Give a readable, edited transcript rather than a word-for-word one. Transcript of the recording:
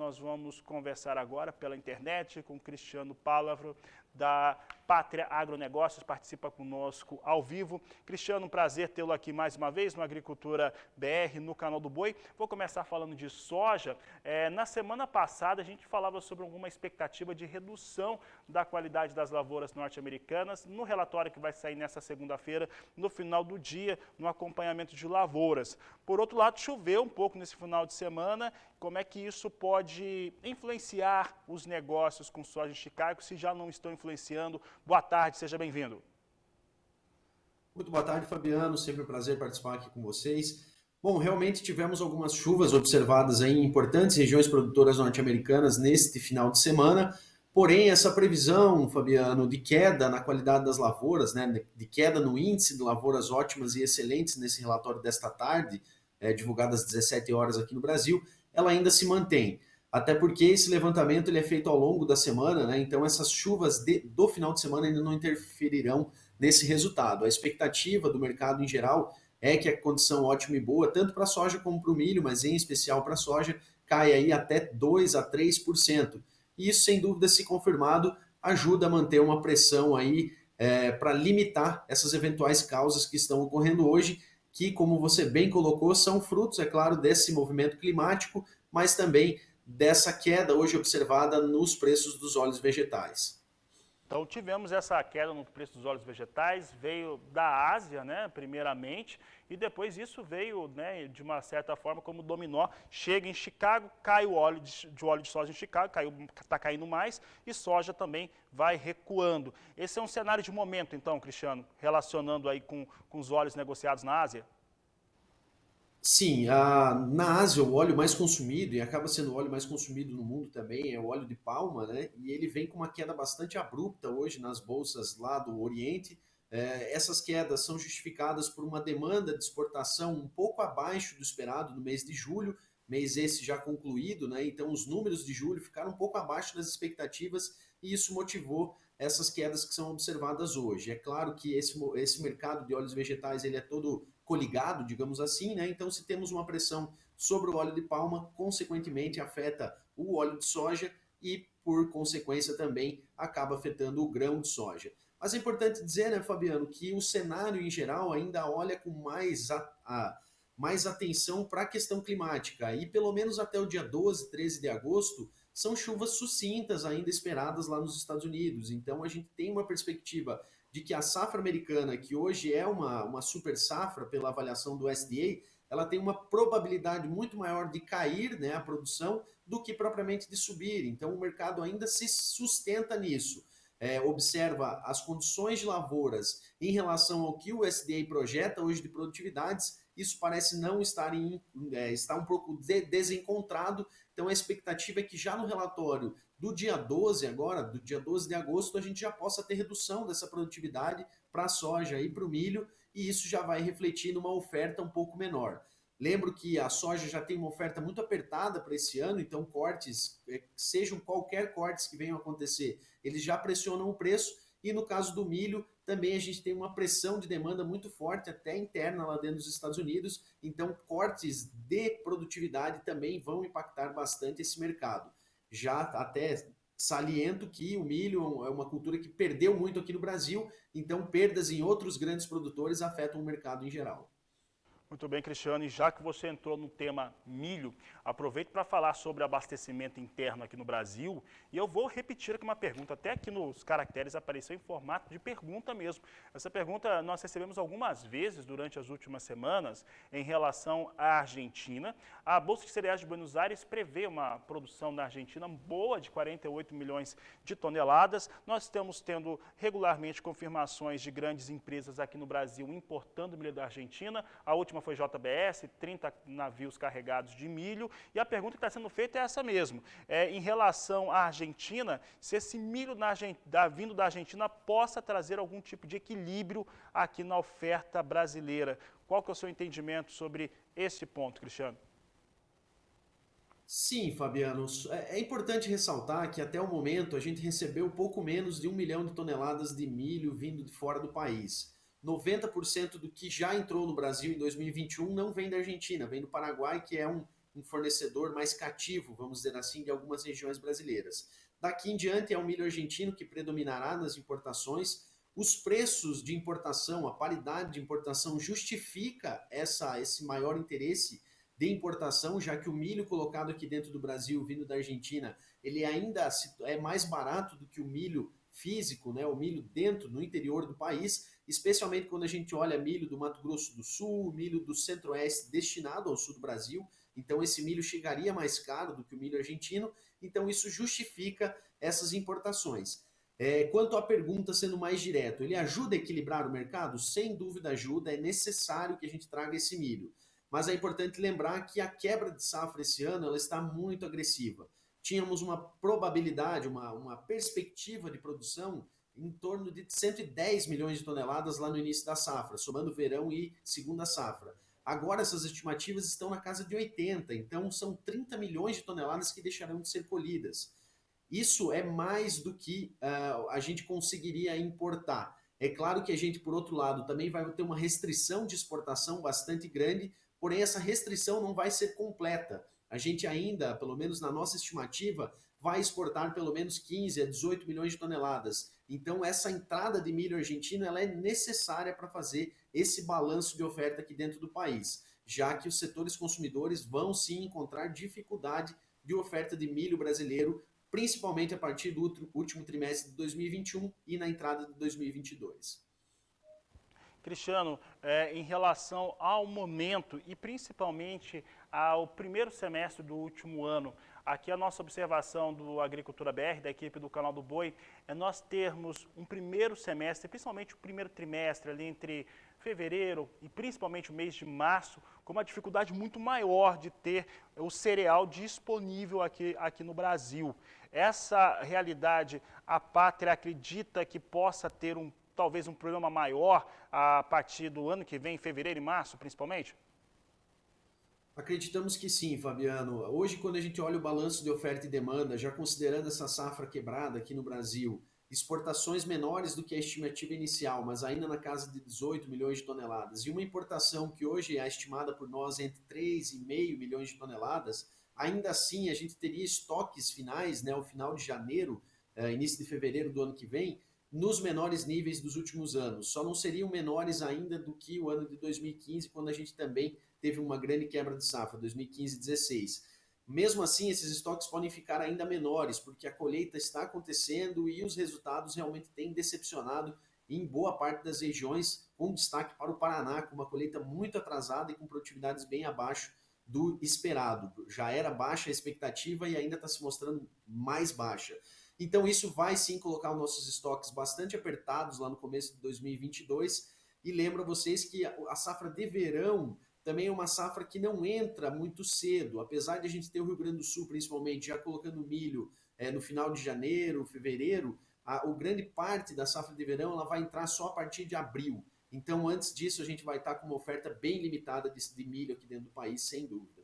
nós vamos conversar agora pela internet com o Cristiano Palavro, da Pátria Agronegócios, participa conosco ao vivo. Cristiano, um prazer tê-lo aqui mais uma vez no Agricultura BR, no Canal do Boi. Vou começar falando de soja. Na semana passada a gente falava sobre alguma expectativa de redução da qualidade das lavouras norte-americanas, no relatório que vai sair nessa segunda-feira, no final do dia, no acompanhamento de lavouras. Por outro lado, choveu um pouco nesse final de semana. Como é que isso pode influenciar os negócios com soja em Chicago, se já não estão influenciando? Boa tarde, seja bem-vindo. Muito boa tarde, Fabiano. Sempre um prazer participar aqui com vocês. Bom, realmente tivemos algumas chuvas observadas aí em importantes regiões produtoras norte-americanas neste final de semana. Porém, essa previsão, Fabiano, de queda na qualidade das lavouras, né, de queda no índice de lavouras ótimas e excelentes nesse relatório desta tarde, divulgado às 17 horas aqui no Brasil, ela ainda se mantém. Até porque esse levantamento ele é feito ao longo da semana, né? Então essas chuvas do final de semana ainda não interferirão nesse resultado. A expectativa do mercado em geral é que a condição ótima e boa, tanto para a soja como para o milho, mas em especial para a soja, caia aí até 2 a 3%. E isso, sem dúvida, se confirmado, ajuda a manter uma pressão aí para limitar essas eventuais causas que estão ocorrendo hoje, que, como você bem colocou, são frutos, é claro, desse movimento climático, mas também dessa queda hoje observada nos preços dos óleos vegetais. Então tivemos essa queda no preço dos óleos vegetais, veio da Ásia, né, primeiramente, e depois isso veio, né, de uma certa forma como dominó, chega em Chicago, cai o óleo de soja em Chicago, está caindo mais, e soja também vai recuando. Esse é um cenário de momento, então, Cristiano, relacionando aí com os óleos negociados na Ásia? Sim, na Ásia o óleo mais consumido, e acaba sendo o óleo mais consumido no mundo também, é o óleo de palma, né? E ele vem com uma queda bastante abrupta hoje nas bolsas lá do Oriente. Essas quedas são justificadas por uma demanda de exportação um pouco abaixo do esperado no mês de julho, mês esse já concluído, né? Então os números de julho ficaram um pouco abaixo das expectativas e isso motivou essas quedas que são observadas hoje. É claro que esse mercado de óleos vegetais ele é todo coligado, digamos assim, né? Então, se temos uma pressão sobre o óleo de palma, consequentemente afeta o óleo de soja e, por consequência, também acaba afetando o grão de soja. Mas é importante dizer, né, Fabiano, que o cenário em geral ainda olha com mais atenção para a questão climática. E pelo menos até o dia 12, 13 de agosto, são chuvas sucintas ainda esperadas lá nos Estados Unidos. Então, a gente tem uma perspectiva de que a safra americana, que hoje é uma super safra pela avaliação do USDA, ela tem uma probabilidade muito maior de cair, né, a produção do que propriamente de subir. Então o mercado ainda se sustenta nisso. Observa as condições de lavouras em relação ao que o USDA projeta hoje de produtividades, isso parece não estar está um pouco desencontrado. Então a expectativa é que já no relatório do dia 12 agora, do dia 12 de agosto, a gente já possa ter redução dessa produtividade para a soja e para o milho, e isso já vai refletir numa oferta um pouco menor. Lembro que a soja já tem uma oferta muito apertada para esse ano, então cortes, sejam qualquer cortes que venham a acontecer, eles já pressionam o preço, e no caso do milho, também a gente tem uma pressão de demanda muito forte, até interna lá dentro dos Estados Unidos, então cortes de produtividade também vão impactar bastante esse mercado. Já até saliento que o milho é uma cultura que perdeu muito aqui no Brasil, então perdas em outros grandes produtores afetam o mercado em geral. Muito bem, Cristiano, e já que você entrou no tema milho, aproveito para falar sobre abastecimento interno aqui no Brasil, e eu vou repetir aqui uma pergunta, até aqui nos caracteres apareceu em formato de pergunta mesmo. Essa pergunta nós recebemos algumas vezes durante as últimas semanas em relação à Argentina. A Bolsa de Cereais de Buenos Aires prevê uma produção na Argentina boa de 48 milhões de toneladas. Nós estamos tendo regularmente confirmações de grandes empresas aqui no Brasil importando milho da Argentina. A última foi JBS, 30 navios carregados de milho, e a pergunta que está sendo feita é essa mesmo, em relação à Argentina, se esse milho vindo da Argentina possa trazer algum tipo de equilíbrio aqui na oferta brasileira. Qual que é o seu entendimento sobre esse ponto, Cristiano? Sim, Fabiano, é importante ressaltar que até o momento a gente recebeu pouco menos de 1 milhão de toneladas de milho vindo de fora do país. 90% do que já entrou no Brasil em 2021 não vem da Argentina, vem do Paraguai, que é um fornecedor mais cativo, vamos dizer assim, de algumas regiões brasileiras. Daqui em diante é o milho argentino que predominará nas importações. Os preços de importação, a paridade de importação justifica esse maior interesse de importação, já que o milho colocado aqui dentro do Brasil, vindo da Argentina, ele ainda é mais barato do que o milho físico, né? O milho dentro, no interior do país, especialmente quando a gente olha milho do Mato Grosso do Sul, milho do Centro-Oeste destinado ao sul do Brasil. Então esse milho chegaria mais caro do que o milho argentino, então isso justifica essas importações. Quanto à pergunta sendo mais direto, ele ajuda a equilibrar o mercado? Sem dúvida ajuda, é necessário que a gente traga esse milho. Mas é importante lembrar que a quebra de safra esse ano ela está muito agressiva. Tínhamos uma probabilidade, uma perspectiva de produção em torno de 110 milhões de toneladas lá no início da safra, somando verão e segunda safra. Agora essas estimativas estão na casa de 80, então são 30 milhões de toneladas que deixarão de ser colhidas. Isso é mais do que a gente conseguiria importar. É claro que a gente, por outro lado, também vai ter uma restrição de exportação bastante grande, porém essa restrição não vai ser completa. A gente ainda, pelo menos na nossa estimativa, vai exportar pelo menos 15 a 18 milhões de toneladas. Então essa entrada de milho argentino ela é necessária para fazer esse balanço de oferta aqui dentro do país, já que os setores consumidores vão sim encontrar dificuldade de oferta de milho brasileiro, principalmente a partir do último trimestre de 2021 e na entrada de 2022. Cristiano, em relação ao momento e principalmente ao primeiro semestre do último ano, aqui a nossa observação do Agricultura BR, da equipe do Canal do Boi, é nós termos um primeiro semestre, principalmente o primeiro trimestre, ali entre fevereiro e principalmente o mês de março, com uma dificuldade muito maior de ter o cereal disponível aqui no Brasil. Essa realidade, a Pátria acredita que possa ter talvez um problema maior a partir do ano que vem, fevereiro e março, principalmente? Acreditamos que sim, Fabiano. Hoje, quando a gente olha o balanço de oferta e demanda, já considerando essa safra quebrada aqui no Brasil, exportações menores do que a estimativa inicial, mas ainda na casa de 18 milhões de toneladas, e uma importação que hoje é estimada por nós entre 3,5 milhões de toneladas, ainda assim a gente teria estoques finais, né, ao final de janeiro, início de fevereiro do ano que vem, nos menores níveis dos últimos anos. Só não seriam menores ainda do que o ano de 2015, quando a gente também teve uma grande quebra de safra, 2015 e 2016. Mesmo assim, esses estoques podem ficar ainda menores, porque a colheita está acontecendo e os resultados realmente têm decepcionado em boa parte das regiões, com destaque para o Paraná, com uma colheita muito atrasada e com produtividades bem abaixo do esperado. Já era baixa a expectativa e ainda está se mostrando mais baixa. Então isso vai sim colocar os nossos estoques bastante apertados lá no começo de 2022, e lembro a vocês que a safra de verão também é uma safra que não entra muito cedo, apesar de a gente ter o Rio Grande do Sul principalmente já colocando milho no final de janeiro, fevereiro, o grande parte da safra de verão ela vai entrar só a partir de abril. Então antes disso a gente vai estar com uma oferta bem limitada de milho aqui dentro do país, sem dúvida.